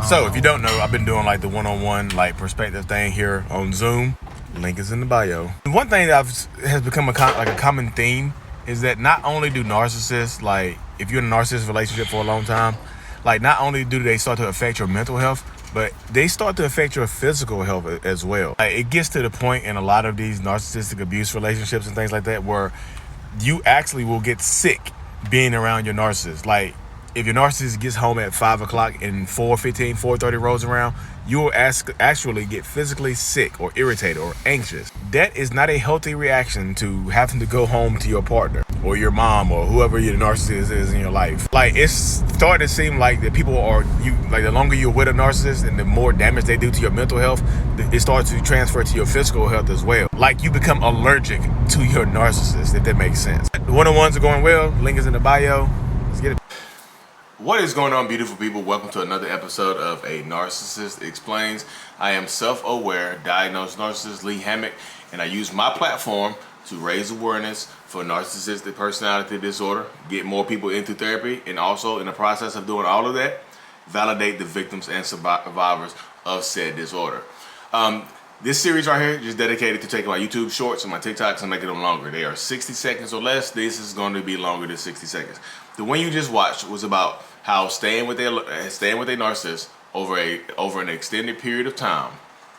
So if you don't know, I've been doing like the one-on-one like perspective thing here on Zoom. Link is in the bio. One thing that has become a common theme is that not only do narcissists, like if you're in a narcissist relationship for a long time, like not only do they start to affect your mental health, but they start to affect your physical health as well. Like, it gets to the point in a lot of these narcissistic abuse relationships and things like that where you actually will get sick being around your narcissist. Like if your narcissist gets home at 5 o'clock and 4:15, 4:30 rolls around, you will actually get physically sick or irritated or anxious. That is not a healthy reaction to having to go home to your partner or your mom or whoever your narcissist is in your life. Like it's starting to seem like that people are like the longer you're with a narcissist and the more damage they do to your mental health, it starts to transfer to your physical health as well. Like you become allergic to your narcissist, if that makes sense. The one-on-ones are going well. Link is in the bio. Let's get it. What is going on, beautiful people? Welcome to another episode of A Narcissist Explains. I am self-aware, diagnosed narcissist Lee Hammock, and I use my platform to raise awareness for narcissistic personality disorder, get more people into therapy, and also in the process of doing all of that, validate the victims and survivors of said disorder. This series right here is just dedicated to taking my YouTube shorts and my TikToks and making them longer. They are 60 seconds or less. This is going to be longer than 60 seconds. The one you just watched was about how staying with a narcissist over an extended period of time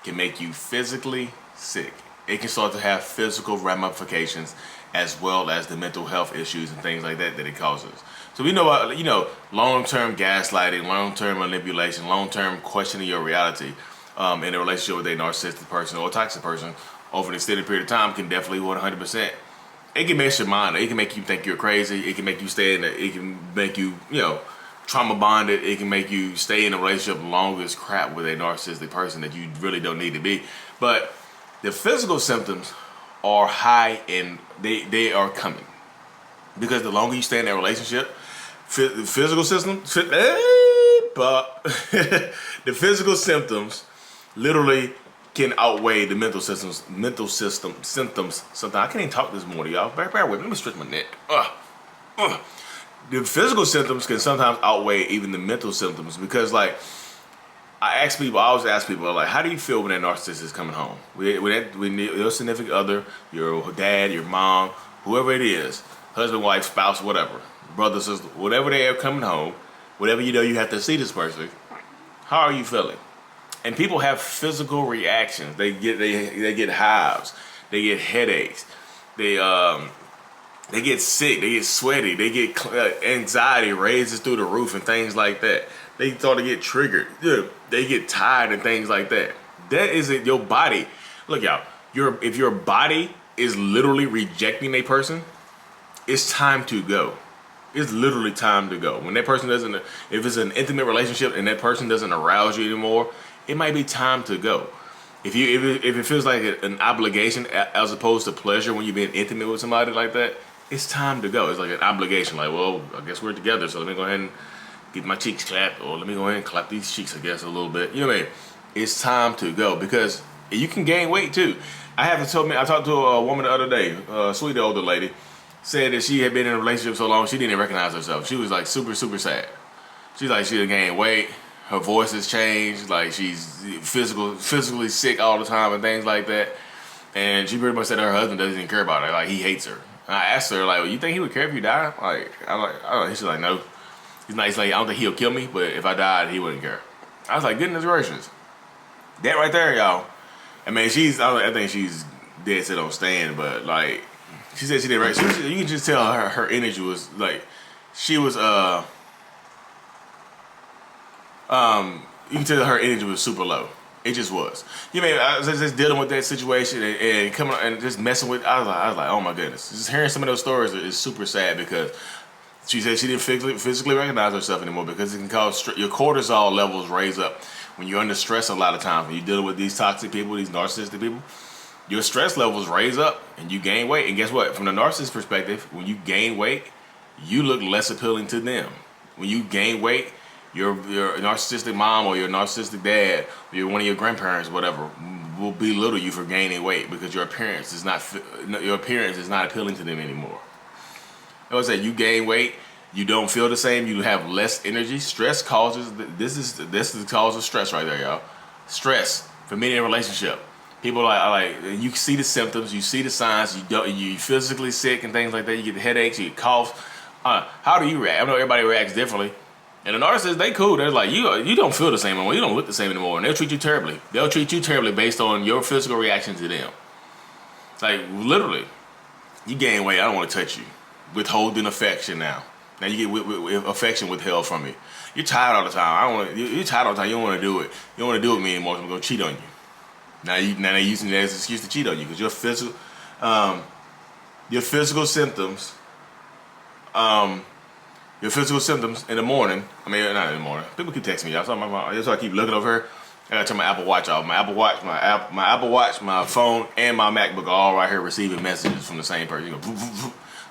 can make you physically sick. It can start to have physical ramifications as well as the mental health issues and things like that it causes. So we know, long-term gaslighting, long-term manipulation, long-term questioning your reality in a relationship with a narcissistic person or a toxic person over an extended period of time can definitely 100%. It can mess your mind. It can make you think you're crazy. It can make you stay in it. It can make you, trauma bonded. It can make you stay in a relationship long as crap with a narcissistic person that you really don't need to be. But the physical symptoms are high and they are coming. Because the longer you stay in that relationship, the physical symptoms literally can outweigh the mental symptoms. Sometimes I can't even talk this morning, y'all. Bear with me. Let me stretch my neck. The physical symptoms can sometimes outweigh even the mental symptoms because, like, I always ask people, like, how do you feel when that narcissist is coming home? When your significant other, your dad, your mom, whoever it is, husband, wife, spouse, whatever, brother, sister, whatever they are coming home, whatever you have to see this person, how are you feeling? And people have physical reactions. They get hives, they get headaches, they get sick, they get sweaty, they get anxiety raises through the roof and things like that. They start to get triggered. They get tired and things like that. That isn't your body. Look, y'all, if your body is literally rejecting a person, it's time to go. It's literally time to go. When that person doesn't, if it's an intimate relationship and that person doesn't arouse you anymore, it might be time to go. If it feels like an obligation as opposed to pleasure when you're being intimate with somebody like that, it's time to go. It's like an obligation. Like, well, I guess we're together, so let me go ahead and get my cheeks clapped, or let me go ahead and clap these cheeks, I guess, a little bit. You know what I mean? It's time to go because you can gain weight too. I talked to a woman the other day, a sweet older lady, said that she had been in a relationship so long she didn't even recognize herself. She was like super, super sad. She's like, she had gained weight. Her voice has changed. Like she's physically sick all the time and things like that. And she pretty much said her husband doesn't even care about her. Like he hates her. And I asked her, like, well, you think he would care if you die? Like, I don't know. She's like, no. He's like, I don't think he'll kill me, but if I died, he wouldn't care. I was like, goodness gracious. That right there, y'all. I mean, I think she's dead set on staying, but like, she said she did right. You can just tell her energy was like, she was, you can tell her energy was super low. It just was. You know, I was just dealing with that situation and coming and just messing with. I was like, oh my goodness. Just hearing some of those stories is super sad because she said she didn't physically recognize herself anymore because it can cause your cortisol levels raise up when you're under stress. A lot of times when you're dealing with these toxic people, these narcissistic people, your stress levels raise up and you gain weight. And guess what? From the narcissist perspective, when you gain weight, you look less appealing to them. When you gain weight, your narcissistic mom or your narcissistic dad or one of your grandparents, whatever, will belittle you for gaining weight because your appearance is not appealing to them anymore. I would say you gain weight, You don't feel the same. You have less energy. Stress causes, this is the cause of stress right there, y'all. Stress for many in a relationship. People you see the symptoms, you see the signs, you physically sick and things like that. You get the headaches, you get coughs. How do you react? I know everybody reacts differently. And the narcissists, they cool. They're like, you don't feel the same anymore. You don't look the same anymore. And they'll treat you terribly. They'll treat you terribly based on your physical reaction to them. Like, literally, you gain weight. I don't want to touch you. Withholding affection now. Now you get with affection withheld from you. You're tired all the time. You're tired all the time. You don't want to do it. You don't want to do it with me anymore. So I'm going to cheat on you. Now they're using that as an excuse to cheat on you because your physical symptoms, your physical symptoms in the morning. I mean, not in the morning. People keep texting me. That's why I keep looking over here. I gotta turn my Apple Watch off. My Apple Watch, my phone, and my MacBook are all right here receiving messages from the same person.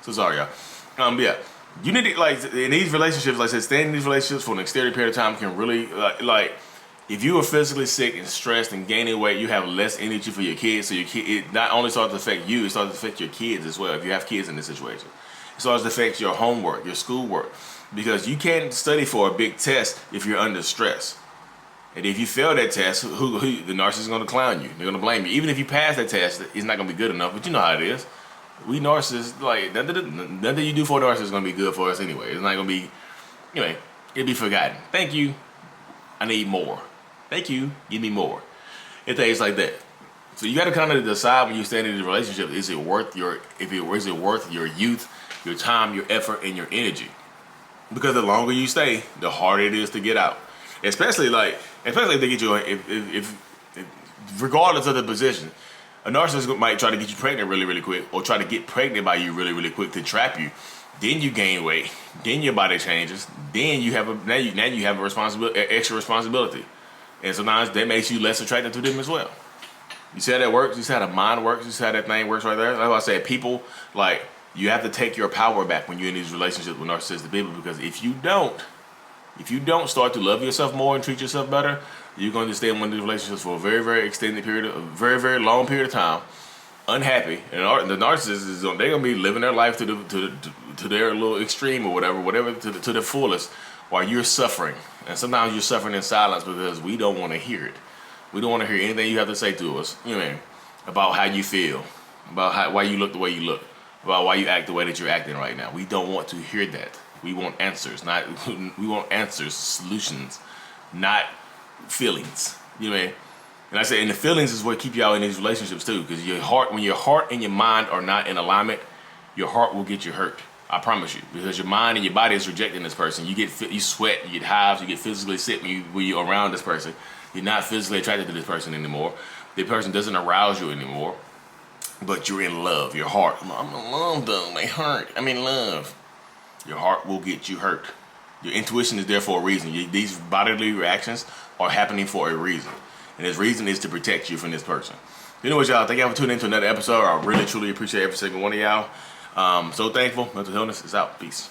So sorry, y'all. Yeah. You need to, like, in these relationships, like I said, staying in these relationships for an extended period of time can really, if you are physically sick and stressed and gaining weight, you have less energy for your kids. So it not only starts to affect you, it starts to affect your kids as well. If you have kids in this situation, it starts to affect your homework, your schoolwork, because you can't study for a big test if you're under stress. And if you fail that test, the narcissist is going to clown you. They're going to blame you. Even if you pass that test, it's not going to be good enough. But you know how it is. We narcissists, like, nothing you do for a narcissist is going to be good for us anyway. It's not going to be, anyway, it'll be forgotten. Thank you. I need more. Thank you. Give me more. And things like that. So you got to kind of decide when you stand in a relationship, is it worth your youth, your time, your effort, and your energy? Because the longer you stay, the harder it is to get out. Especially if they get you, if regardless of the position. A narcissist might try to get you pregnant really, really quick, or try to get pregnant by you really, really quick to trap you. Then you gain weight. Then your body changes. Then you have now you have a extra responsibility, and sometimes that makes you less attracted to them as well. You see how that works? You see how the mind works? You see how that thing works right there? That's why I said people, like, you have to take your power back when you're in these relationships with narcissistic people, because if you don't start to love yourself more and treat yourself better, you're going to stay in one of these relationships for a very, very extended period, a very, very long period of time, unhappy. And the narcissist they're going to be living their life to their little extreme or whatever to the fullest, while you're suffering. And sometimes you're suffering in silence because we don't want to hear it. We don't want to hear anything you have to say to us, about how you feel, about why you look the way you look, about why you act the way that you're acting right now. We don't want to hear that. We want answers, solutions, not feelings. You know what I mean? And I say, and the feelings is what keep y'all in these relationships too, because when your heart and your mind are not in alignment, your heart will get you hurt. I promise you, because your mind and your body is rejecting this person. You sweat, you get hives, you get physically sick when you're around this person. You're not physically attracted to this person anymore. The person doesn't arouse you anymore, but you're in love. Your heart, I'm in love though. My heart, I'm in love. Your heart will get you hurt. Your intuition is there for a reason. These bodily reactions are happening for a reason. And this reason is to protect you from this person. You know what, y'all? Thank y'all for tuning in to another episode. I really, truly appreciate every single one of y'all. So thankful. Mental Illness is out. Peace.